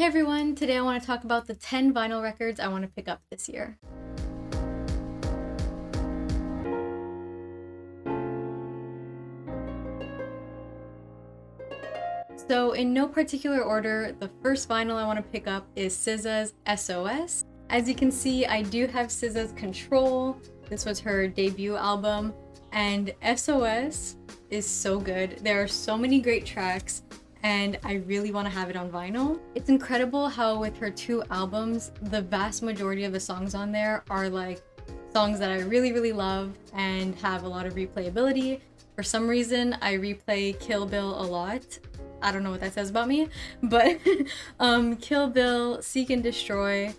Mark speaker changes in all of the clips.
Speaker 1: Hey everyone, today I want to talk about the 10 vinyl records I want to pick up this year. So in no particular order, the first vinyl I want to pick up is SZA's SOS. As you can see, I do have SZA's Control. This was her debut album, and SOS is so good. There are so many great tracks, and I really want to have it on vinyl. It's incredible how with her two albums, the vast majority of the songs on there are like songs that I really love and have a lot of replayability. For some reason, I replay Kill Bill a lot. I don't know what that says about me, but Kill Bill, Seek and Destroy,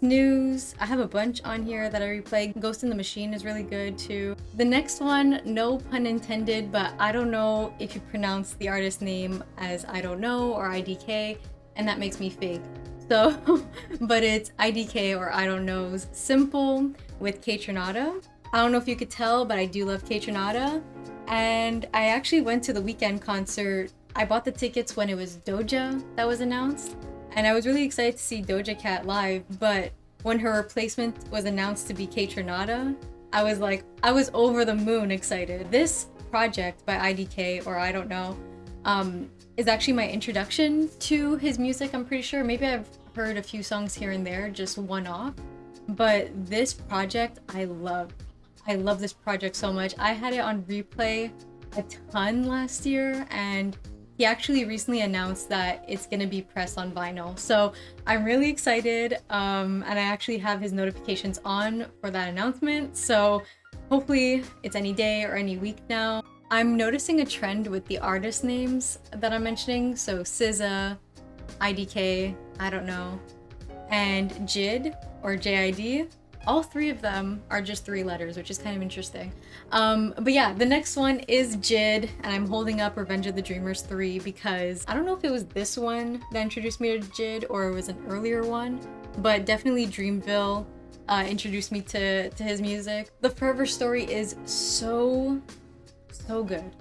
Speaker 1: Snooze. I have a bunch on here that I replay. Ghost in the Machine is really good too. The next one, no pun intended, but I don't know if you pronounce the artist name as I don't know or IDK, and that makes me fake. So, but it's IDK or I don't know's Simple with Kaytranada. I don't know if you could tell, but I do love Kaytranada. And I actually went to the Weeknd concert. I bought the tickets when it was Doja that was announced, and I was really excited to see Doja Cat live, but when her replacement was announced to be Kaytranada, I was over the moon excited. This project by IDK, or I don't know, is actually my introduction to his music, I'm pretty sure. Maybe I've heard a few songs here and there, just one-off, but this project I love. I love this project so much. I had it on replay a ton last year, and he actually recently announced that it's gonna be pressed on vinyl. So I'm really excited, and I actually have his notifications on for that announcement. So hopefully it's any day or any week now. I'm noticing a trend with the artist names that I'm mentioning. So SZA, IDK, I don't know, and JID or JID. All three of them are just 3 letters, which is kind of interesting. But yeah, the next one is JID, and I'm holding up Revenge of the Dreamers 3 because I don't know if it was this one that introduced me to JID or it was an earlier one, but definitely Dreamville introduced me to his music. The Forever Story is so good.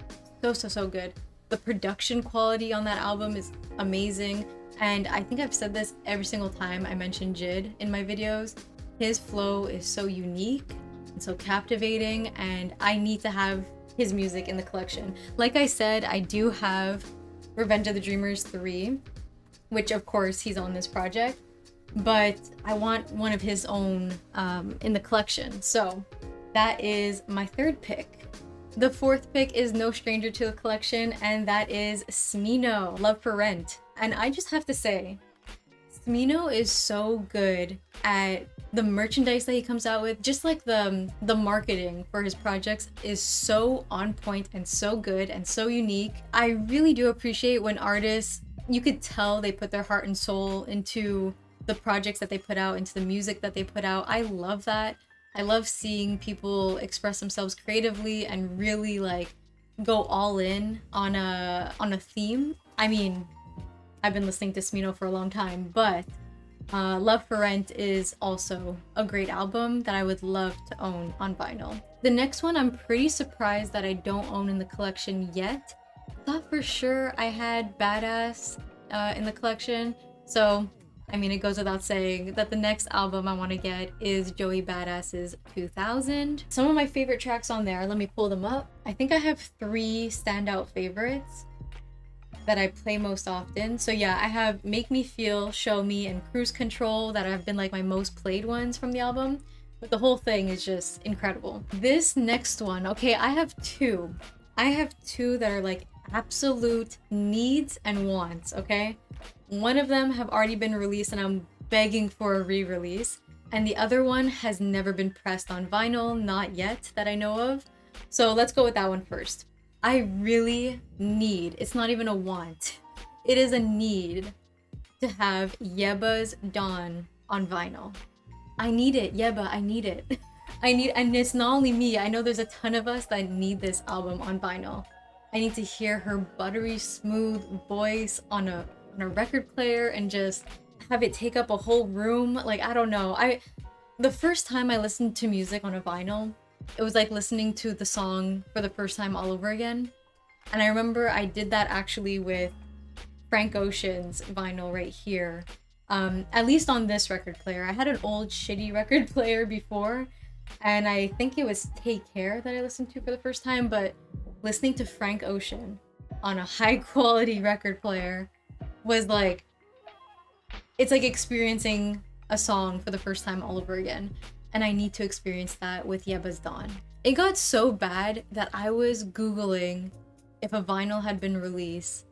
Speaker 1: So good. The production quality on that album is amazing, and I think I've said this every single time I mention JID in my videos. His flow is so unique and so captivating, and I need to have his music in the collection. Like I said, I do have Revenge of the Dreamers 3, which of course he's on this project, but I want one of his own in the collection. So that is my third pick. The fourth pick is no stranger to the collection, and that is Smino, Love for Rent. And I just have to say, Smino is so good at the merchandise that he comes out with. Just like the marketing for his projects is so on point and so good and so unique. I really do appreciate when artists, you could tell they put their heart and soul into the projects that they put out, into the music that they put out. I love that. I love seeing people express themselves creatively and really like go all in on a theme. I mean, I've been listening to Smino for a long time, but Love for Rent is also a great album that I would love to own on vinyl. The next one I'm pretty surprised that I don't own in the collection yet. I thought for sure I had Badass in the collection. So, I mean, it goes without saying that the next album I want to get is Joey Badass's 2000. Some of my favorite tracks on there, let me pull them up. I think I have 3 standout favorites that I play most often. So yeah, I have Make Me Feel, Show Me, and Cruise Control that have been like my most played ones from the album. But the whole thing is just incredible. This next one, okay, I have two. I have 2 that are like absolute needs and wants, okay? One of them have already been released and I'm begging for a re-release. And the other one has never been pressed on vinyl, not yet that I know of. So let's go with that one first. I really need, it's not even a want, it is a need to have Yebba's Dawn on vinyl. I need it, Yebba, I need it. And it's not only me, I know there's a ton of us that need this album on vinyl. I need to hear her buttery smooth voice on a record player and just have it take up a whole room. Like, I don't know. The first time I listened to music on a vinyl, it was like listening to the song for the first time all over again. And I remember I did that actually with Frank Ocean's vinyl right here. At least on this record player. I had an old shitty record player before, and I think it was Take Care that I listened to for the first time, but listening to Frank Ocean on a high quality record player was like, it's like experiencing a song for the first time all over again. And I need to experience that with Yebba's Dawn. It got so bad that I was Googling if a vinyl had been released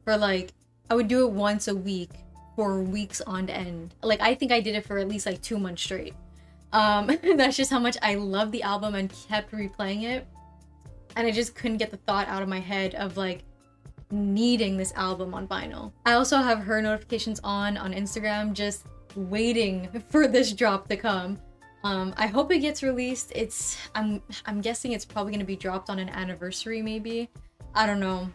Speaker 1: for like, I would do it once a week for weeks on end. Like, I think I did it for at least like 2 months straight. That's just how much I loved the album and kept replaying it. And I just couldn't get the thought out of my head of like needing this album on vinyl. I also have her notifications on Instagram, just waiting for this drop to come. I hope it gets released. I'm guessing it's probably gonna be dropped on an anniversary maybe. I don't know.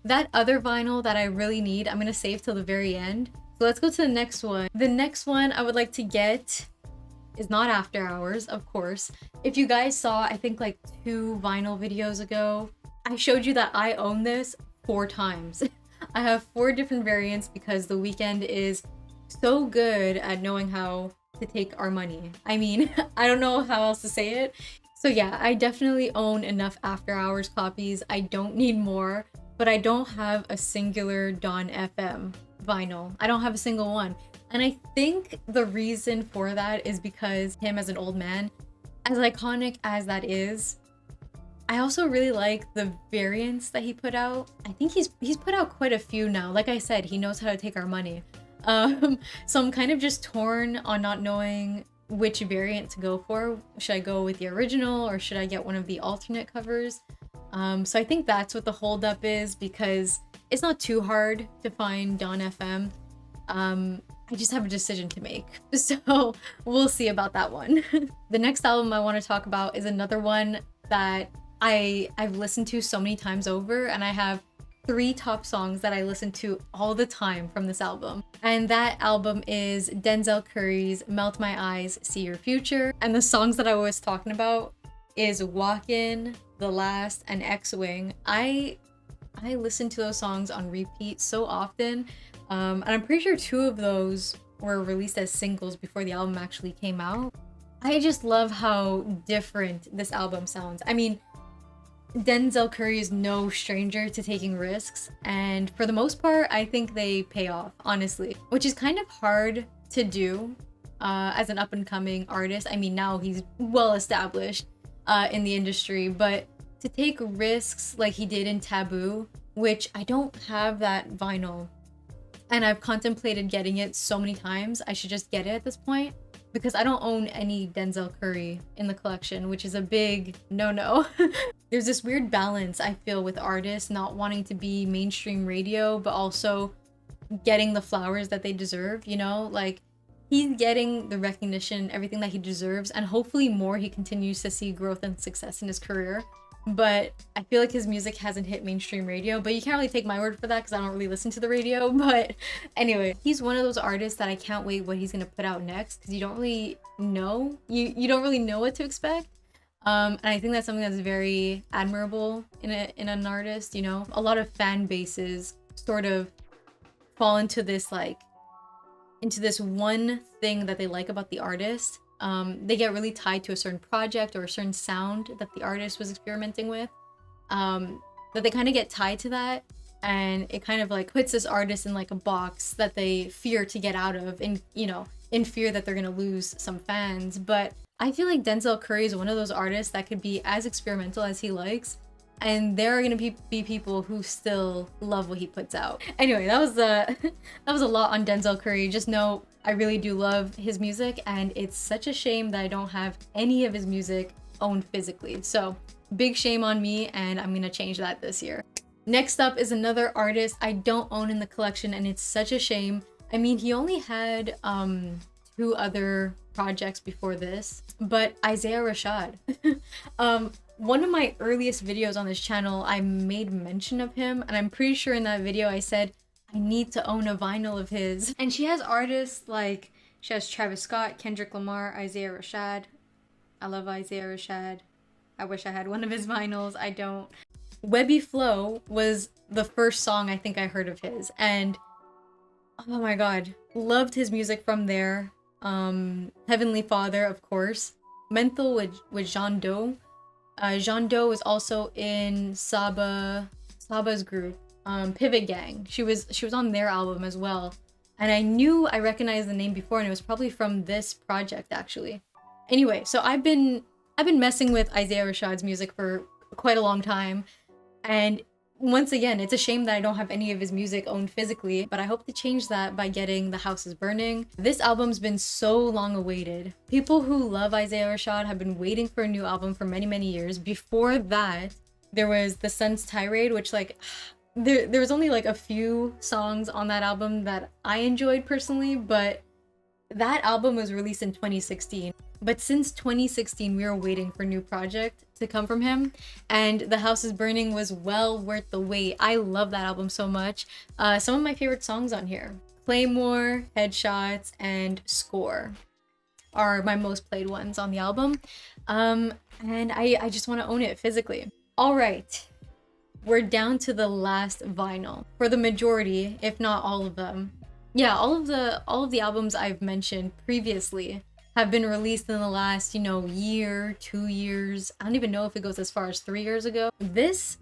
Speaker 1: That other vinyl that I really need, I'm gonna save till the very end. So let's go to the next one. The next one I would like to get is not After Hours, of course. If you guys saw, I think like 2 vinyl videos ago, I showed you that I own this 4 times. I have 4 different variants because The Weeknd is so good at knowing how to take our money. I mean, I don't know how else to say it. So yeah, I definitely own enough After Hours copies. I don't need more, but I don't have a singular Dawn FM vinyl. I don't have a single one. And I think the reason for that is because him as an old man, as iconic as that is, I also really like the variants that he put out. I think he's put out quite a few now. Like I said, he knows how to take our money. So I'm kind of just torn on not knowing which variant to go for. Should I go with the original or should I get one of the alternate covers? So I think that's what the holdup is, because it's not too hard to find Dawn FM. I just have a decision to make. So we'll see about that one. The next album I want to talk about is another one that I've listened to so many times over, and I have 3 top songs that I listen to all the time from this album. And that album is Denzel Curry's Melt My Eyes, See Your Future. And the songs that I was talking about is Walkin', The Last, and X-Wing. I listen to those songs on repeat so often. And I'm pretty sure 2 of those were released as singles before the album actually came out. I just love how different this album sounds. I mean, Denzel Curry is no stranger to taking risks, and for the most part, I think they pay off, honestly, which is kind of hard to do as an up-and-coming artist. I mean, now he's well established in the industry, but to take risks like he did in Taboo, which I don't have that vinyl, and I've contemplated getting it so many times. I should just get it at this point, because I don't own any Denzel Curry in the collection, which is a big no-no. There's this weird balance, I feel, with artists not wanting to be mainstream radio, but also getting the flowers that they deserve, you know? Like, he's getting the recognition, everything that he deserves, and hopefully more. He continues to see growth and success in his career. But I feel like his music hasn't hit mainstream radio, but you can't really take my word for that because I don't really listen to the radio. But anyway, he's one of those artists that I can't wait what he's gonna put out next, because you don't really know. You don't really know what to expect. And I think that's something that's very admirable in an artist, you know? A lot of fan bases sort of fall into this one thing that they like about the artist. They get really tied to a certain project or a certain sound that the artist was experimenting with, that they kind of get tied to that, and it kind of like puts this artist in like a box that they fear to get out of, and in fear that they're gonna lose some fans. But I feel like Denzel Curry is one of those artists that could be as experimental as he likes, and there are gonna be people who still love what he puts out. Anyway, that was a lot on Denzel Curry. Just know I really do love his music, and it's such a shame that I don't have any of his music owned physically. So big shame on me, and I'm gonna change that this year. Next up is another artist I don't own in the collection, and it's such a shame. I mean, he only had 2 other projects before this, but Isaiah Rashad. One of my earliest videos on this channel, I made mention of him, and I'm pretty sure in that video I said I need to own a vinyl of his. And she has artists like, she has Travis Scott, Kendrick Lamar, Isaiah Rashad. I love Isaiah Rashad. I wish I had one of his vinyls. I don't. Webby Flow was the first song I think I heard of his, and oh my god, Loved his music from there. Heavenly Father, of course. Mental with Jean Do. Jean Do was also in Saba's group, Pivot Gang. She was on their album as well. And I knew I recognized the name before, and it was probably from this project actually. Anyway, so I've been messing with Isaiah Rashad's music for quite a long time, and once again, it's a shame that I don't have any of his music owned physically, but I hope to change that by getting The House is Burning. This album's been so long awaited. People who love Isaiah Rashad have been waiting for a new album for many, many years. Before that, there was The Sun's Tirade, which like, there was only like a few songs on that album that I enjoyed personally, but that album was released in 2016. But since 2016, we were waiting for a new project to come from him, and The House is Burning was well worth the wait. I love that album so much. Some of my favorite songs on here, Claymore, Headshots, and Score, are my most played ones on the album. And I just want to own it physically. All right, we're down to the last vinyl. For the majority, if not all of them, yeah, all of the albums I've mentioned previously have been released in the last, year, 2 years. I don't even know if it goes as far as 3 years ago. This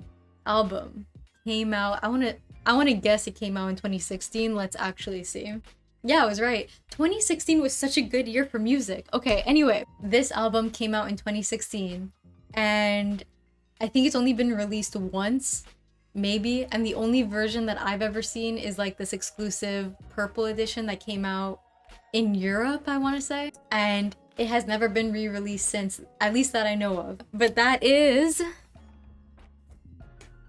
Speaker 1: album came out, I want to guess it came out in 2016. Let's actually see. Yeah, I was right. 2016 was such a good year for music. Okay, anyway, this album came out in 2016, and I think it's only been released once, maybe, and the only version that I've ever seen is like this exclusive purple edition that came out in Europe, I want to say, and it has never been re-released since, at least that I know of. But that is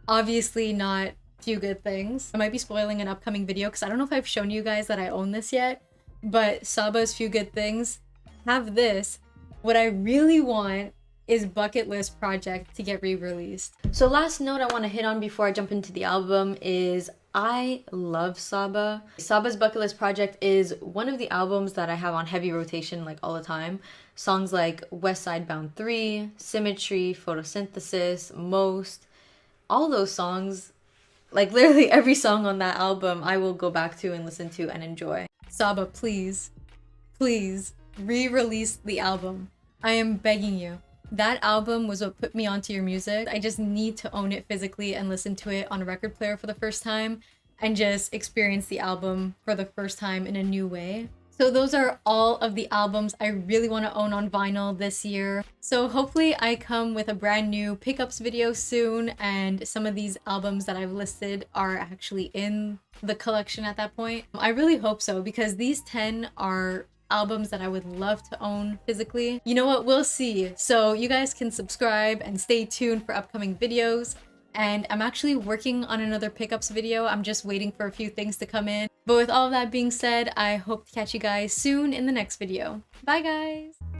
Speaker 1: obviously not Few Good Things. I might be spoiling an upcoming video because I don't know if I've shown you guys that I own this yet, but Saba's Few Good Things have this. What I really want is Bucket List Project to get re-released. So last note I want to hit on before I jump into the album is I love Saba. Saba's Bucket List Project is one of the albums that I have on heavy rotation like all the time. Songs like West Side Bound 3, Symmetry, Photosynthesis, Most, all those songs, like literally every song on that album I will go back to and listen to and enjoy. Saba, please, please re-release the album. I am begging you. That album was what put me onto your music. I just need to own it physically and listen to it on a record player for the first time and just experience the album for the first time in a new way. So those are all of the albums I really want to own on vinyl this year. So hopefully I come with a brand new pickups video soon, and some of these albums that I've listed are actually in the collection at that point. I really hope so, because these 10 are albums that I would love to own physically. You know what? We'll see. So you guys can subscribe and stay tuned for upcoming videos. And I'm actually working on another pickups video. I'm just waiting for a few things to come in. But with all of that being said, I hope to catch you guys soon in the next video. Bye guys!